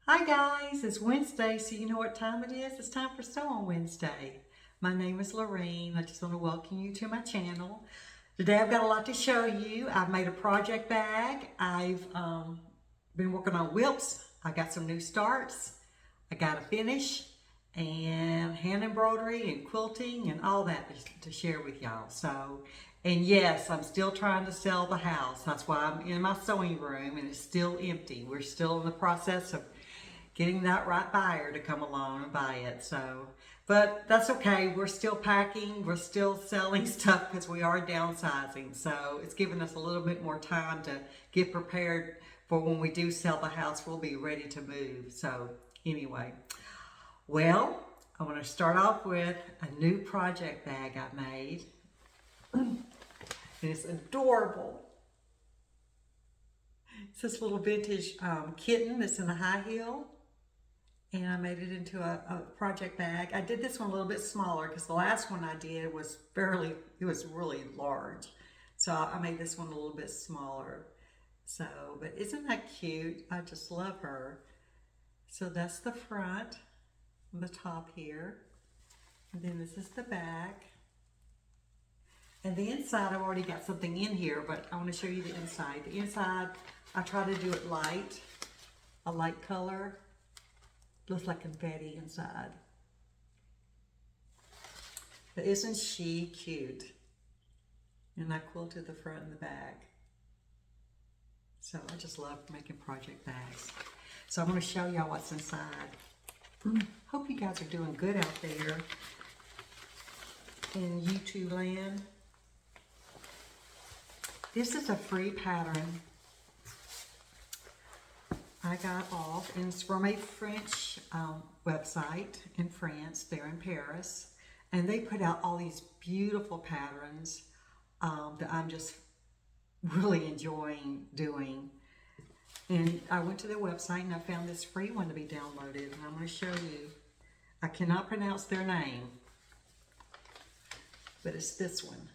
Hi guys, it's Wednesday, so you know what time it is? It's time for Sew on Wednesday. My name is Lorene. I just want to welcome you to my channel. Today I've got a lot to show you. I've made a project bag. I've been working on whips. I got some new starts. I got a finish and hand embroidery and quilting and all that to share with y'all. And yes, I'm still trying to sell the house. That's why I'm in my sewing room and it's still empty. We're still in the process of getting that right buyer to come along and buy it. But that's okay. We're still packing. We're still selling stuff because we are downsizing. So it's given us a little bit more time to get prepared for when we do sell the house. We'll be ready to move. So anyway, well, I want to start off with a new project bag I made. And it's adorable. It's this little vintage kitten that's in a high heel. And I made it into a project bag. I did this one a little bit smaller because the last one I did was really large. So I made this one a little bit smaller. But isn't that cute? I just love her. So that's the front, the top here. And then this is the back. And the inside, I've already got something in here, but I want to show you the inside. The inside, I try to do it light, a light color. Looks like confetti inside. But isn't she cute? And I quilted the front and the back. So I just love making project bags. So I'm going to show y'all what's inside. Hope you guys are doing good out there in YouTube land. This is a free pattern I got off, and it's from a French website in France. They're in Paris, and they put out all these beautiful patterns that I'm just really enjoying doing. And I went to their website and I found this free one to be downloaded, and I'm going to show you. I cannot pronounce their name, but it's this one.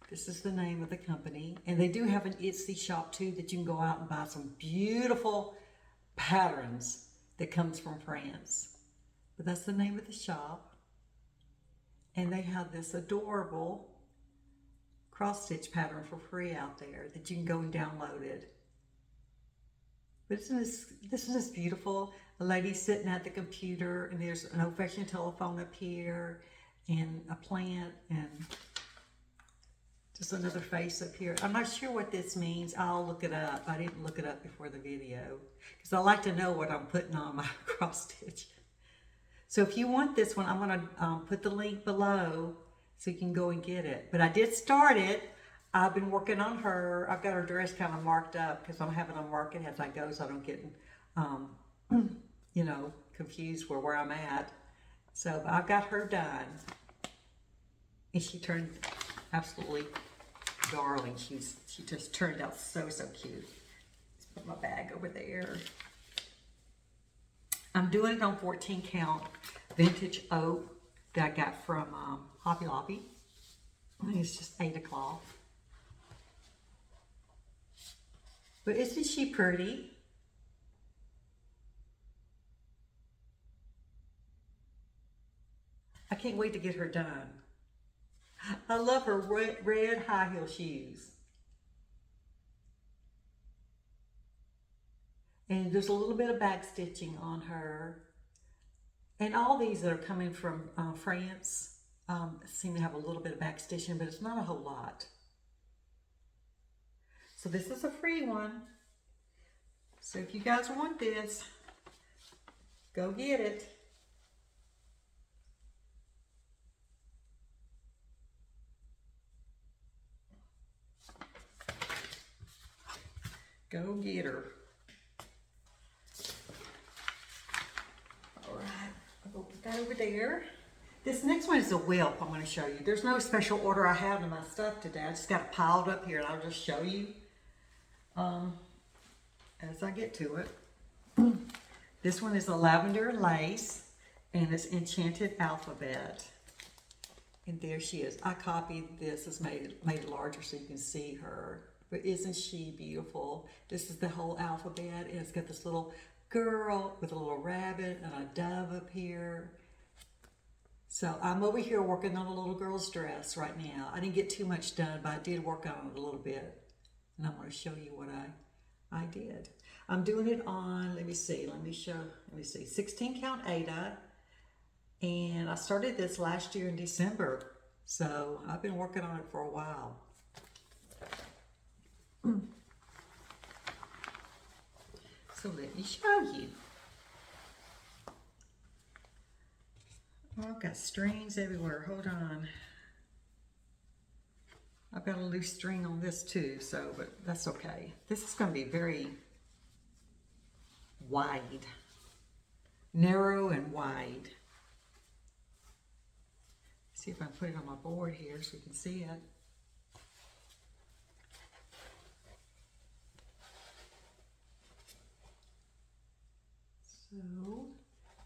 This is the name of the company, and they do have an Etsy shop too that you can go out and buy some beautiful patterns that comes from France. But that's the name of the shop. And they have this adorable cross stitch pattern for free out there that you can go and download it. But this is beautiful. A lady sitting at the computer, and there's an old-fashioned telephone up here and a plant and just another face up here. I'm not sure what this means. I'll look it up. I didn't look it up before the video because I like to know what I'm putting on my cross stitch. So if you want this one, I'm going to put the link below so you can go and get it. But I did start it. I've been working on her. I've got her dress kind of marked up because I'm having them mark it as I go so I don't get, confused where I'm at. So I've got her done. And she turned absolutely darling. She just turned out so cute. Let's put my bag over there. I'm doing it on 14 count vintage oak that I got from Hobby Lobby. I think it's just 8 o'clock. But isn't she pretty? I can't wait to get her done. I love her red high heel shoes. And there's a little bit of back stitching on her. And all these that are coming from France seem to have a little bit of back stitching, but it's not a whole lot. So this is a free one. So if you guys want this, go get it. Go get her. All right, I'll go put that over there. This next one is a whelp I'm going to show you. There's no special order I have in my stuff today. I just got it piled up here and I'll just show you as I get to it. This one is a lavender lace and it's Enchanted alphabet. And there she is. I copied this, it's made it larger so you can see her. But isn't she beautiful? This is the whole alphabet, and it's got this little girl with a little rabbit and a dove up here. So I'm over here working on a little girl's dress right now. I didn't get too much done, but I did work on it a little bit. And I'm going to show you what I did. I'm doing it on, let me see, 16 count Aida. And I started this last year in December. So I've been working on it for a while. So let me show you. Oh, I've got strings everywhere. Hold on. I've got a loose string on this too, so, but that's okay. This is going to be very wide. Narrow and wide. See if I can put it on my board here so you can see it. So,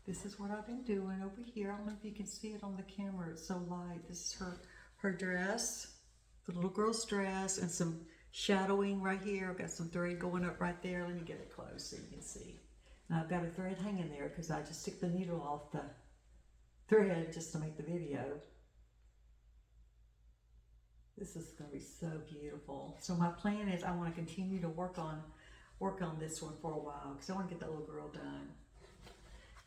this is what I've been doing over here. I don't know if you can see it on the camera. It's so light. This is her dress, the little girl's dress, and some shadowing right here. I've got some thread going up right there. Let me get it close so you can see. Now I've got a thread hanging there because I just took the needle off the thread just to make the video. This is going to be so beautiful. So my plan is I want to continue to work on this one for a while because I want to get that little girl done.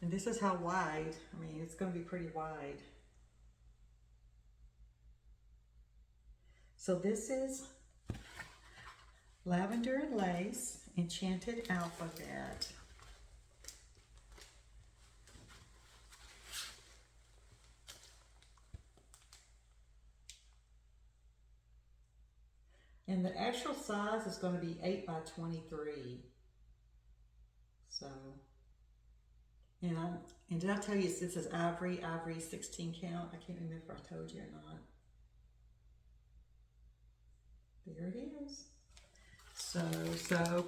And this is how wide, I mean, it's going to be pretty wide. So this is Lavender and Lace, Enchanted Alphabet. And the actual size is going to be 8 by 23. So, and did I tell you this is ivory 16 count? I can't remember if I told you or not. There it is. So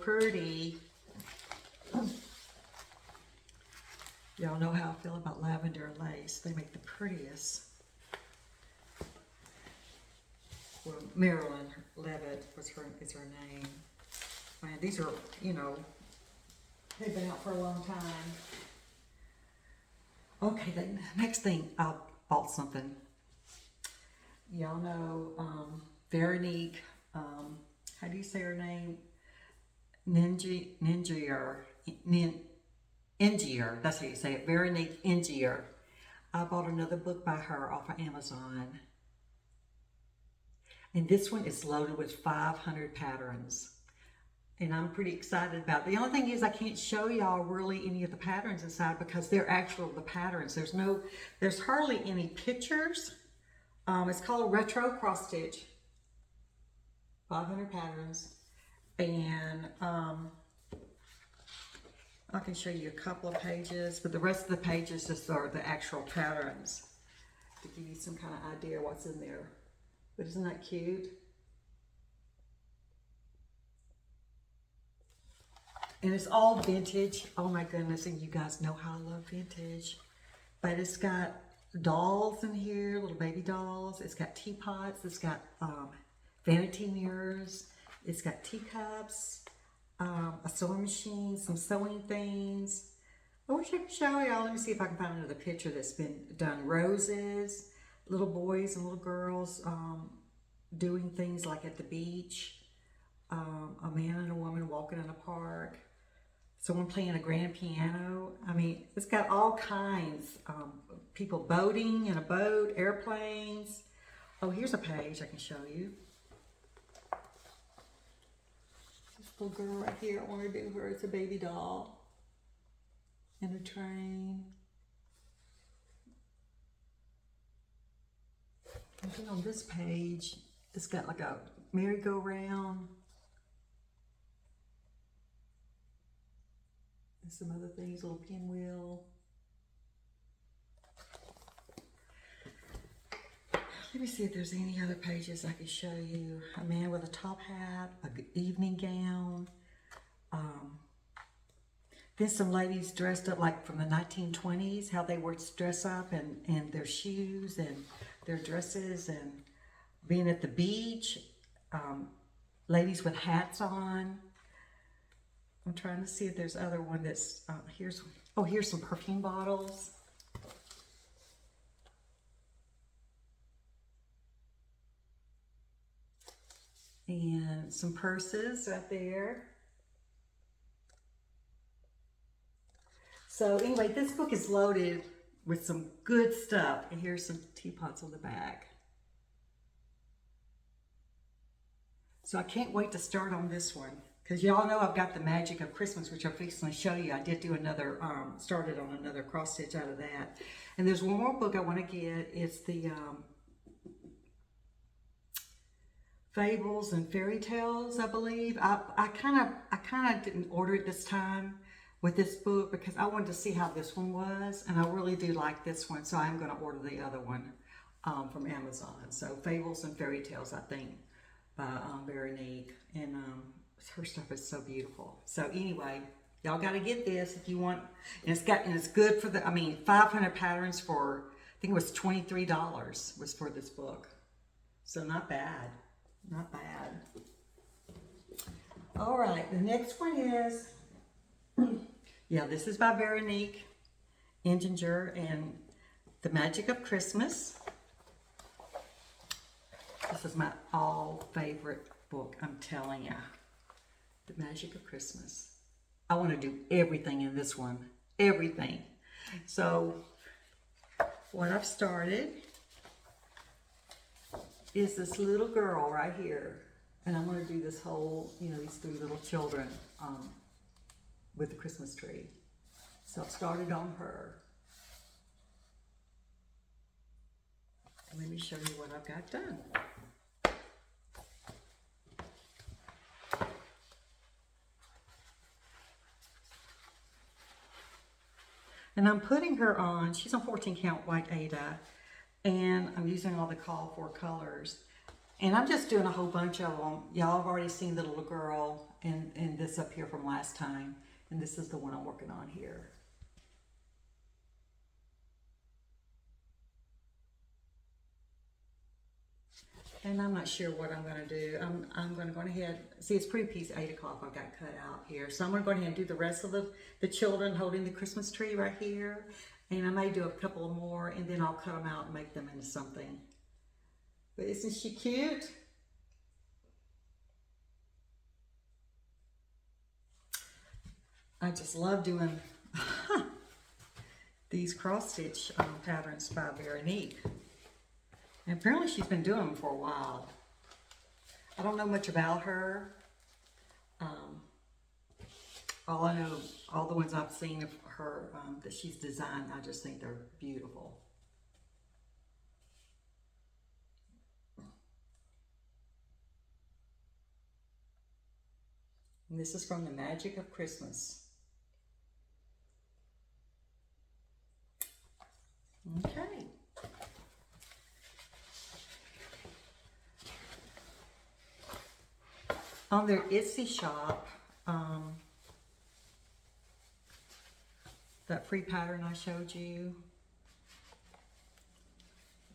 pretty. Y'all know how I feel about lavender and lace. They make the prettiest. Well, Marilyn Levitt is her name. Man, these are, you know, they've been out for a long time. Okay, the next thing, I bought something. Y'all know Veronique, how do you say her name? Enginger, that's how you say it, Veronique Enginger. I bought another book by her off of Amazon. And this one is loaded with 500 patterns. And I'm pretty excited about it. The only thing is I can't show y'all really any of the patterns inside because they're actual the patterns. There's hardly any pictures. It's called Retro Cross Stitch. 500 patterns. And I can show you a couple of pages, but the rest of the pages just are the actual patterns to give you some kind of idea what's in there. But isn't that cute? And it's all vintage. Oh my goodness, and you guys know how I love vintage. But it's got dolls in here, little baby dolls. It's got teapots. It's got vanity mirrors. It's got teacups, a sewing machine, some sewing things. I wish I could show y'all. Let me see if I can find another picture that's been done. Roses, little boys and little girls doing things like at the beach. A man and a woman walking in a park. Someone playing a grand piano. I mean, it's got all kinds. People boating in a boat, airplanes. Oh, here's a page I can show you. This little girl right here, I want to do her. It's a baby doll in a train. And then on this page, it's got like a merry-go-round. And some other things, a little pinwheel. Let me see if there's any other pages I can show you. A man with a top hat, an evening gown. Then some ladies dressed up like from the 1920s, how they would dress up and their shoes and their dresses and being at the beach. Ladies with hats on. I'm trying to see if there's other one that's, here's some perfume bottles. And some purses right there. So anyway, this book is loaded with some good stuff. And here's some teapots on the back. So I can't wait to start on this one. Because y'all know I've got the Magic of Christmas, which I'm fixing to show you. I did do another, started on another cross stitch out of that. And there's one more book I want to get. It's the Fables and Fairy Tales, I believe. I kind of didn't order it this time with this book because I wanted to see how this one was, and I really do like this one, so I'm going to order the other one from Amazon. So Fables and Fairy Tales, I think, by Veronique, and her stuff is so beautiful. So anyway, y'all got to get this if you want, and it's good for the, 500 patterns for, I think it was $23 was for this book, so not bad. Not bad. All right, the next one is, yeah, this is by Veronique Enginger and The Magic of Christmas. This is my all favorite book, I'm telling you. The Magic of Christmas. I want to do everything in this one. Everything. So, what I've started is this little girl right here, and I'm going to do this whole, these three little children with the Christmas tree. So I've started on her. Let me show you what I've got done. And I'm putting her on, she's on 14 count white Ada, and I'm using all the call for colors. And I'm just doing a whole bunch of them. Y'all have already seen the little girl and this up here from last time. And this is the one I'm working on here. And I'm not sure what I'm going to do. I'm going to go ahead. See, it's pretty piece 8 o'clock I've got cut out here. So I'm going to go ahead and do the rest of the children holding the Christmas tree right here. And I may do a couple more, and then I'll cut them out and make them into something. But isn't she cute? I just love doing these cross stitch patterns by Veronique. And apparently she's been doing them for a while. I don't know much about her. All I know, all the ones I've seen of her that she's designed, I just think they're beautiful. And this is from The Magic of Christmas. Okay. On their Esty shop, that free pattern I showed you,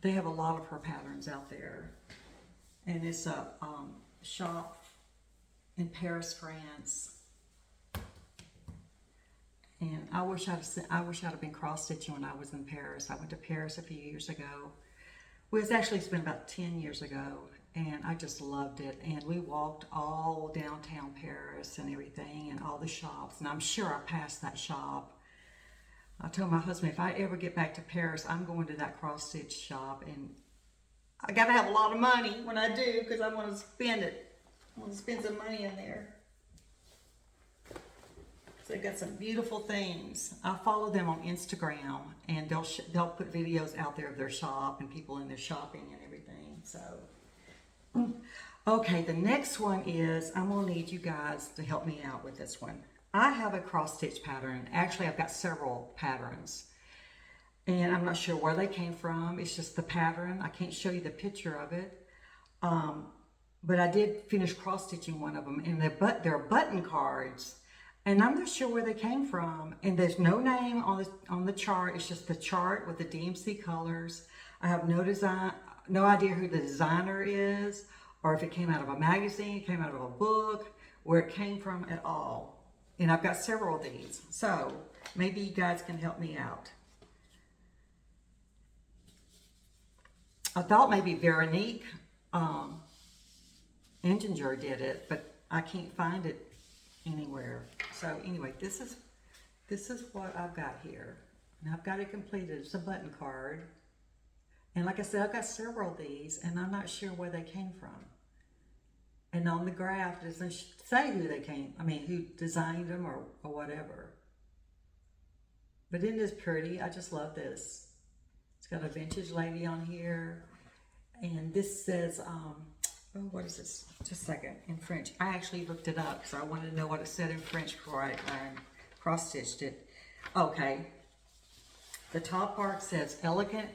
they have a lot of her patterns out there. And it's a shop in Paris, France. And I wish I'd have been cross-stitching when I was in Paris. I went to Paris a few years ago. Well, it's been about 10 years ago, and I just loved it. And we walked all downtown Paris and everything, and all the shops, and I'm sure I passed that shop. I told my husband, if I ever get back to Paris, I'm going to that cross-stitch shop, and I gotta have a lot of money when I do, because I want to spend it. I want to spend some money in there. So they've got some beautiful things. I follow them on Instagram, and they'll put videos out there of their shop and people in their shopping and everything. So, okay, the next one is, I'm gonna need you guys to help me out with this one. I have a cross stitch pattern. Actually, I've got several patterns, and I'm not sure where they came from. It's just the pattern. I can't show you the picture of it. But I did finish cross stitching one of them, and they're button cards. And I'm not sure where they came from. And there's no name on the chart. It's just the chart with the DMC colors. I have no idea who the designer is, or if it came out of a magazine, it came out of a book, where it came from at all. And I've got several of these. So maybe you guys can help me out. I thought maybe Veronique Enginger did it, but I can't find it anywhere. So anyway, this is what I've got here. And I've got it completed. It's a button card. And like I said, I've got several of these, and I'm not sure where they came from. And on the graph, it doesn't say who they came, who designed them or whatever. But isn't this pretty? I just love this. It's got a vintage lady on here. And this says, oh, what is this? Just a second, in French. I actually looked it up because I wanted to know what it said in French before I cross-stitched it. Okay. The top part says elegant.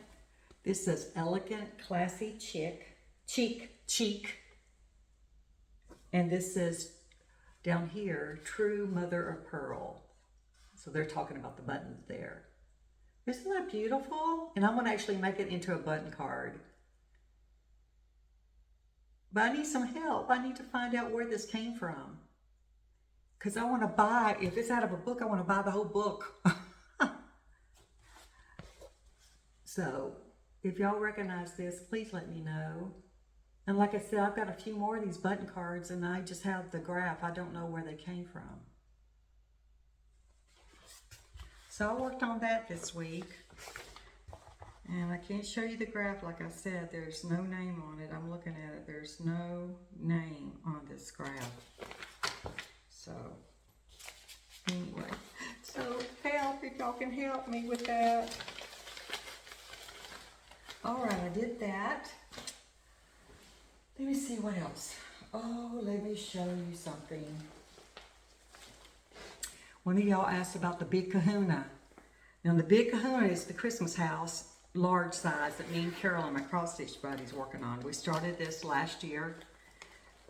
This says elegant, classy, chic. And this says down here, true mother of pearl. So they're talking about the buttons there. Isn't that beautiful? And I'm going to actually make it into a button card. But I need some help. I need to find out where this came from. Because I want to buy, if it's out of a book, I want to buy the whole book. So, if y'all recognize this, please let me know. And like I said, I've got a few more of these button cards, and I just have the graph. I don't know where they came from. So I worked on that this week. And I can't show you the graph. Like I said, there's no name on it. I'm looking at it. There's no name on this graph. So, anyway. So, help if y'all can help me with that. Alright, I did that. Let me see what else. Oh, let me show you something. One of y'all asked about the Big Kahuna. Now, the Big Kahuna is the Christmas house, large size, that me and Carolyn, my cross-stitch buddy's working on. We started this last year,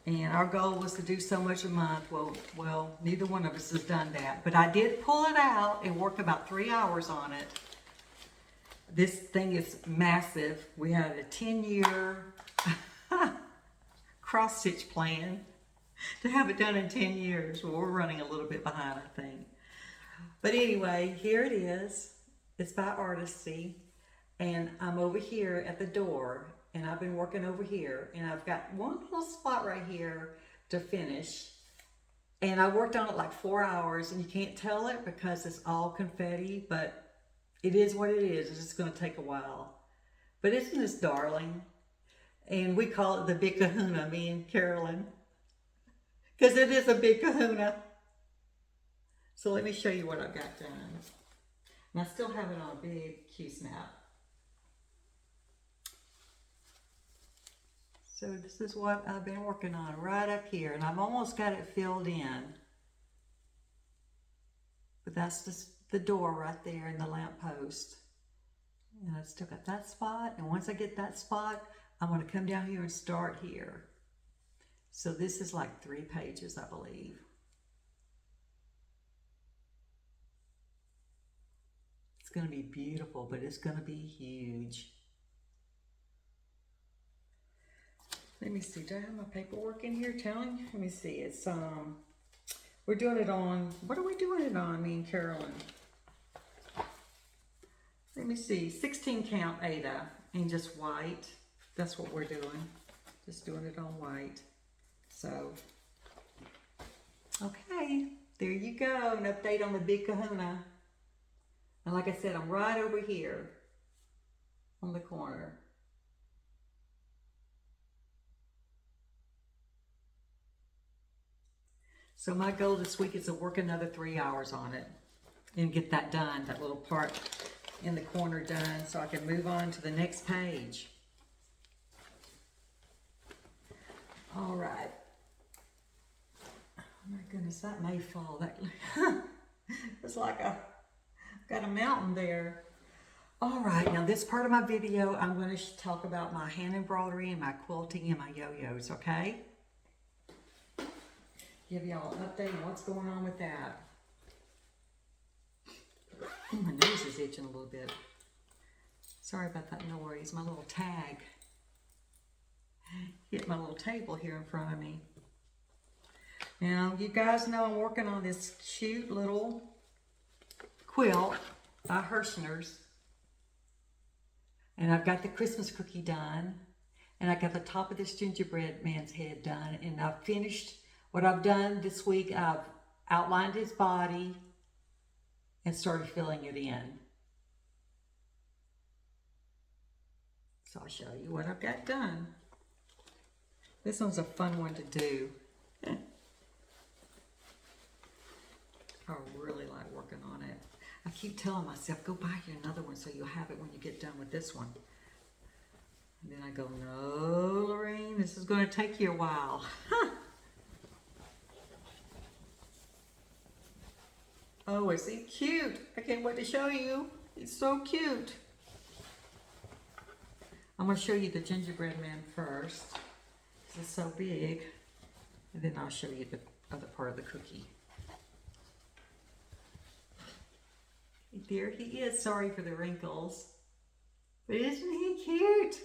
and our goal was to do so much a month. Well, neither one of us has done that. But I did pull it out and work about 3 hours on it. This thing is massive. We had a 10-year cross-stitch plan to have it done in 10 years. Well, we're running a little bit behind, I think. But anyway, here it is. It's by Artecy. And I'm over here at the door. And I've been working over here. And I've got one little spot right here to finish. And I worked on it like 4 hours. And you can't tell it because it's all confetti. But it is what it is. It's just going to take a while. But isn't this darling? And we call it the Big Kahuna, me and Carolyn. Because it is a big kahuna. So let me show you what I've got done. And I still have it on a big Q-snap. So this is what I've been working on right up here. And I've almost got it filled in. But that's just the door right there and the lamp post. And I still got that spot. And once I get that spot, I'm going to come down here and start here. So this is like 3 pages, I believe. It's going to be beautiful, but it's going to be huge. Let me see, do I have my paperwork in here telling? Let me see, it's, we're doing it on, what are we doing it on, me and Carolyn? Let me see, 16 count Ada in just white. That's what we're doing. Just doing it on white. So, okay, there you go, an update on the Big Kahuna. And like I said, I'm right over here on the corner. So my goal this week is to work another 3 hours on it and get that done, that little part in the corner done, so I can move on to the next page. All right. Oh my goodness, that may fall. That it's like got a mountain there. All right, now this part of my video, I'm going to talk about my hand embroidery and my quilting and my yo-yos, okay? Give y'all an update on what's going on with that. My nose is itching a little bit. Sorry about that noise. My little tag hit my little table here in front of me. Now, you guys know I'm working on this cute little quilt by Herrschners. And I've got the Christmas cookie done. And I got the top of this gingerbread man's head done. And I've finished what I've done this week. I've outlined his body and started filling it in. So I'll show you what I've got done. This one's a fun one to do. I really like working on it. I keep telling myself, go buy you another one so you'll have it when you get done with this one. And then I go, no, Lorraine, this is going to take you a while. Oh, is he cute? I can't wait to show you. It's so cute. I'm going to show you the gingerbread man first. This is so big. And then I'll show you the other part of the cookie. There he is. Sorry for the wrinkles. But isn't he cute?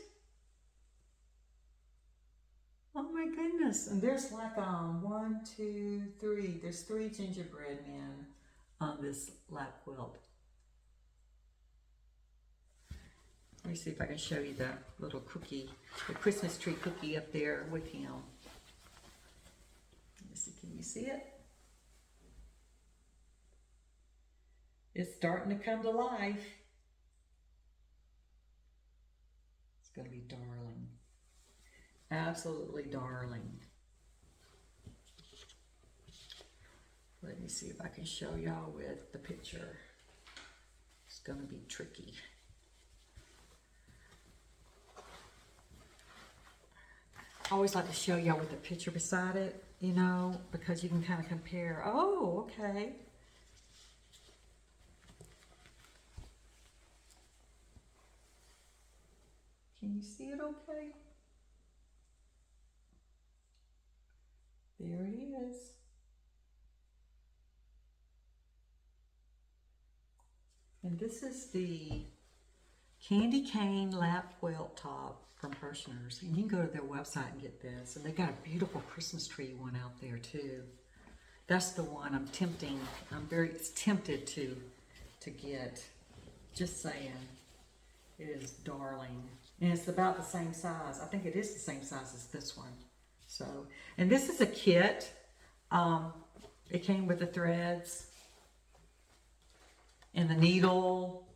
Oh my goodness. And there's like 1, 2, 3. There's 3 gingerbread men on this lap quilt. Let me see if I can show you the little cookie, the Christmas tree cookie up there with him. Let me see, can you see it? It's starting to come to life. It's going to be darling. Absolutely darling. Let me see if I can show y'all with the picture. It's going to be tricky. I always like to show y'all with the picture beside it, you know, because you can kind of compare. Oh, okay. Can you see it okay? There it is. And this is the candy cane lap quilt top from Herrschners. And you can go to their website and get this. And they got a beautiful Christmas tree one out there too. That's the one I'm very tempted to get. Just saying. It is darling. And it's about the same size. I think it is the same size as this one. So, and this is a kit. It came with the threads and the needle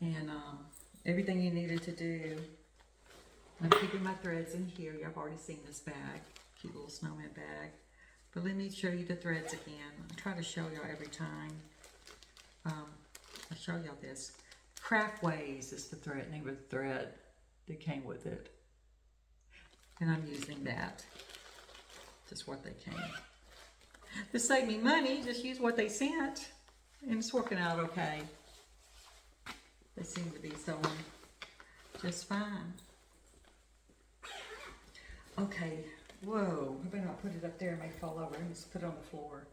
and everything you needed to do. I'm keeping my threads in here. Y'all have already seen this bag. Cute little snowman bag. But let me show you the threads again. I try to show y'all every time. I'll show y'all this. Craftways is the thread, name of the thread that came with it. And I'm using that. Just what they came. To save me money, just use what they sent. And it's working out okay. They seem to be sewing just fine. Okay, whoa, I better not put it up there, it may fall over. Let me just put it on the floor.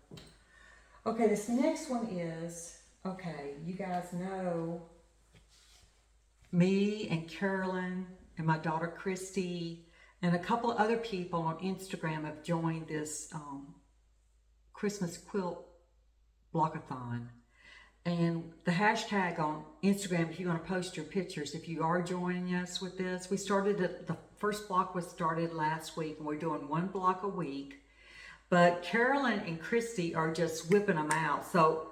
Okay, this next one is, okay, you guys know me and Carolyn and my daughter Christy and a couple of other people on Instagram have joined this Christmas Quilt Blockathon. And the hashtag on Instagram, if you're going to post your pictures, if you are joining us with this, we started it, the first block was started last week, and we're doing 1 block a week. But Carolyn and Christy are just whipping them out. So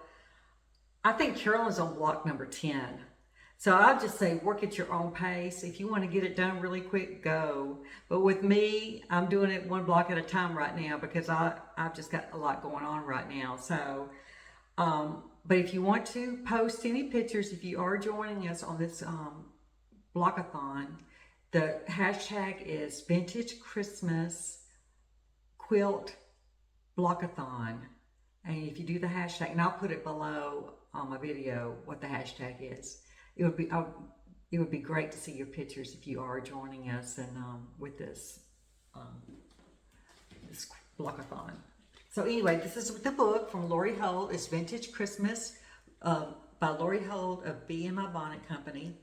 I think Carolyn's on block number 10. So I'll just say work at your own pace. If you want to get it done really quick, go. But with me, I'm doing it 1 block at a time right now because I've just got a lot going on right now. So, but if you want to post any pictures, if you are joining us on this blockathon, the hashtag is Vintage Christmas Quilt Blockathon. And if you do the hashtag, and I'll put it below on my video what the hashtag is. It would be great to see your pictures if you are joining us and with this this blockathon. So anyway, this is the book from Lori Holt. It's Vintage Christmas by Lori Holt of Bee in My Bonnet Company.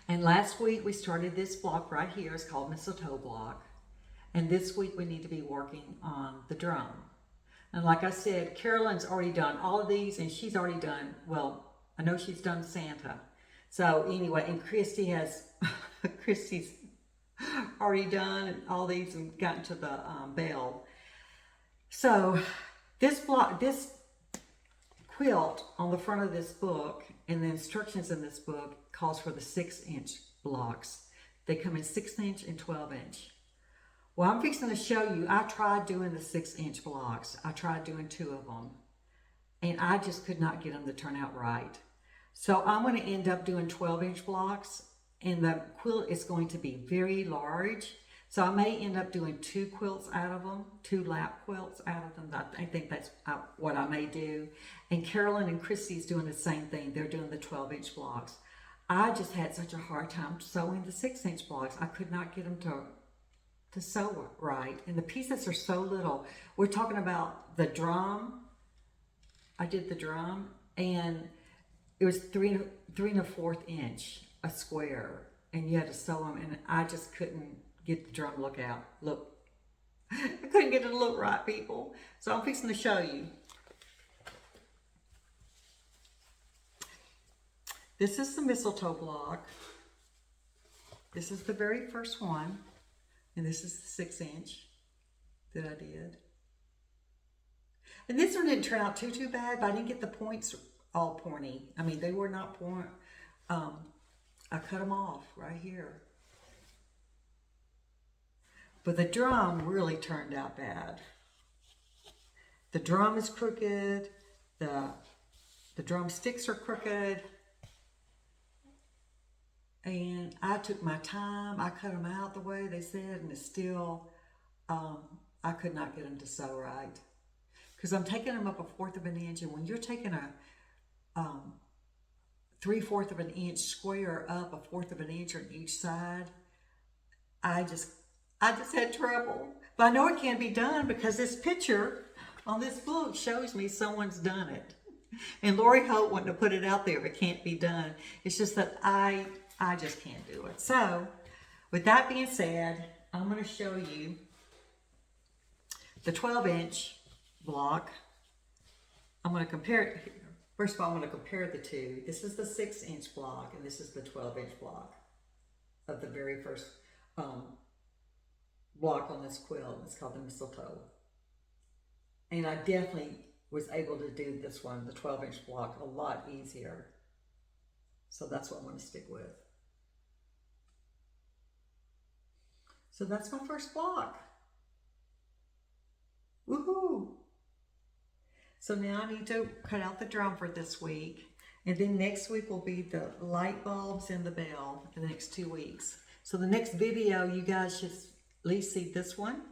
And last week we started this block right here. It's called Mistletoe Block. And this week we need to be working on the drum. And like I said, Carolyn's already done all of these, and she's already done, well, I know she's done Santa. So anyway, and Christy has, Christy's already done all these and gotten to the bell. So this quilt on the front of this book and the instructions in this book calls for the 6-inch blocks. They come in 6-inch and 12-inch. Well, I'm fixing to show you, I tried doing the 6-inch blocks. I tried doing 2 of them, and I just could not get them to turn out right. So I'm going to end up doing 12-inch blocks, and the quilt is going to be very large. So I may end up doing 2 quilts out of them, 2 lap quilts out of them. I think that's what I may do. And Carolyn and Christy's doing the same thing. They're doing the 12-inch blocks. I just had such a hard time sewing the 6-inch blocks. I could not get them to sew right, and the pieces are so little. We're talking about the drum. I did the drum, and it was 3 1/4 inch a square, and you had to sew them, and I just couldn't get the drum look. I couldn't get it to look right, people. So I'm fixing to show you. This is the mistletoe block. This is the very first one. And this is the 6-inch that I did. And this one didn't turn out too bad, but I didn't get the points all pointy. I mean, they were not point. I cut them off right here. But the drum really turned out bad. The drum is crooked. The drumsticks are crooked. And I took my time. I cut them out the way they said, and it's still, I could not get them to sew right. Because I'm taking them up 1/4 of an inch, and when you're taking a 3/4 of an inch square up 1/4 of an inch on each side, I just had trouble. But I know it can be done because this picture on this book shows me someone's done it. And Lori Holt wouldn't have put it out there if it can't be done. It's just that I just can't do it. So, with that being said, I'm going to show you the 12-inch block. I'm going to compare it here. First of all, I'm going to compare the two. This is the 6-inch block, and this is the 12-inch block of the very first block on this quilt. It's called the Mistletoe. And I definitely was able to do this one, the 12-inch block, a lot easier. So that's what I'm going to stick with. So that's my first block. Woohoo! So now I need to cut out the drum for this week. And then next week will be the light bulbs and the bell for the next 2 weeks. So the next video, you guys should at least see this one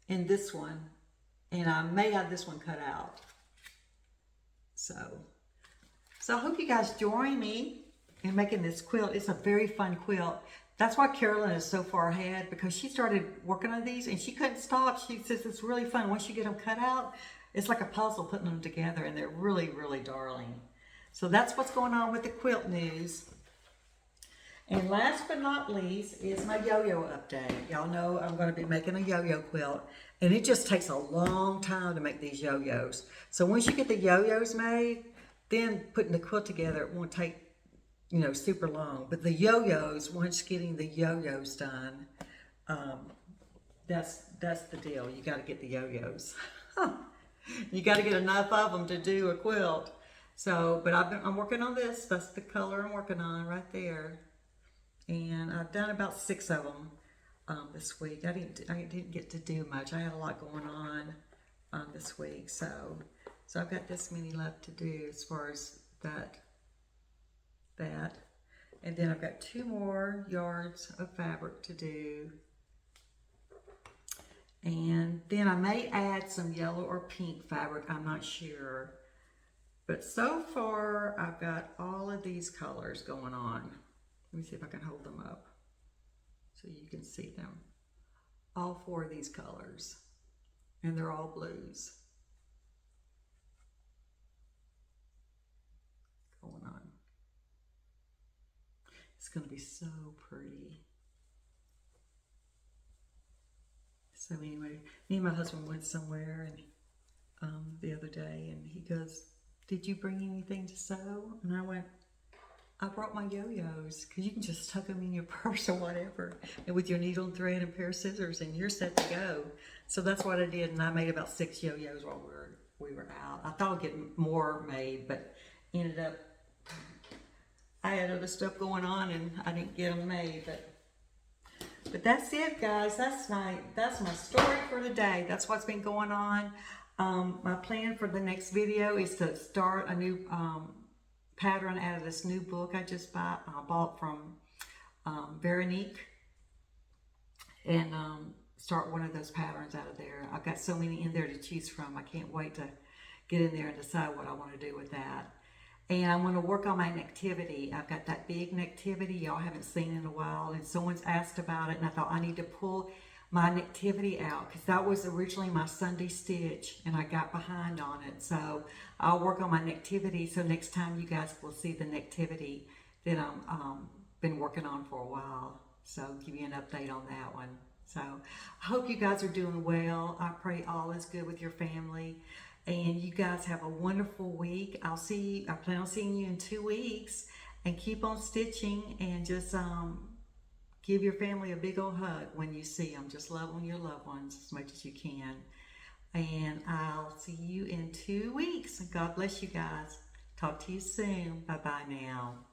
and this one. And I may have this one cut out. So I hope you guys join me in making this quilt. It's a very fun quilt. That's why Carolyn is so far ahead, because she started working on these and she couldn't stop. She says it's really fun. Once you get them cut out, it's like a puzzle putting them together, and they're really, really darling. So that's what's going on with the quilt news. And last but not least is my yo-yo update. Y'all know I'm going to be making a yo-yo quilt, and it just takes a long time to make these yo-yos. So once you get the yo-yos made, then putting the quilt together, it won't take, you know, super long. But the yo-yos, once getting the yo-yos done, that's the deal. You got to get the yo-yos. You got to get enough of them to do a quilt. So, but I'm working on this. That's the color I'm working on right there. And I've done about 6 of them this week. I didn't get to do much. I had a lot going on this week. So I've got this many left to do as far as that. And then I've got 2 more yards of fabric to do. And then I may add some yellow or pink fabric, I'm not sure. But so far, I've got all of these colors going on. Let me see if I can hold them up so you can see them. All 4 of these colors. And they're all blues. Going on. It's going to be so pretty. So anyway, me and my husband went somewhere and the other day, and he goes, "Did you bring anything to sew?" And I went, "I brought my yo-yos, because you can just tuck them in your purse or whatever, and with your needle and thread and a pair of scissors, and you're set to go." So that's what I did, and I made about 6 yo-yos while we were out. I thought I'd get more made, but ended up, I had other stuff going on, and I didn't get them made. But that's it, guys. That's my story for today. That's what's been going on. My plan for the next video is to start a new pattern out of this new book I just bought from Veronique, and start one of those patterns out of there. I've got so many in there to choose from. I can't wait to get in there and decide what I want to do with that. And I'm going to work on my nativity. I've got that big nativity y'all haven't seen in a while, and someone's asked about it, and I thought I need to pull my nativity out, because that was originally my Sunday stitch, and I got behind on it. So I'll work on my nativity, so next time you guys will see the nativity that I'm been working on for a while. So I'll give you an update on that one. So I hope you guys are doing well. I pray all is good with your family, and you guys have a wonderful week. I plan on seeing you in 2 weeks, and keep on stitching, and just give your family a big old hug when you see them. Just love on your loved ones as much as you can. And I'll see you in 2 weeks. God bless you guys. Talk to you soon. Bye-bye now.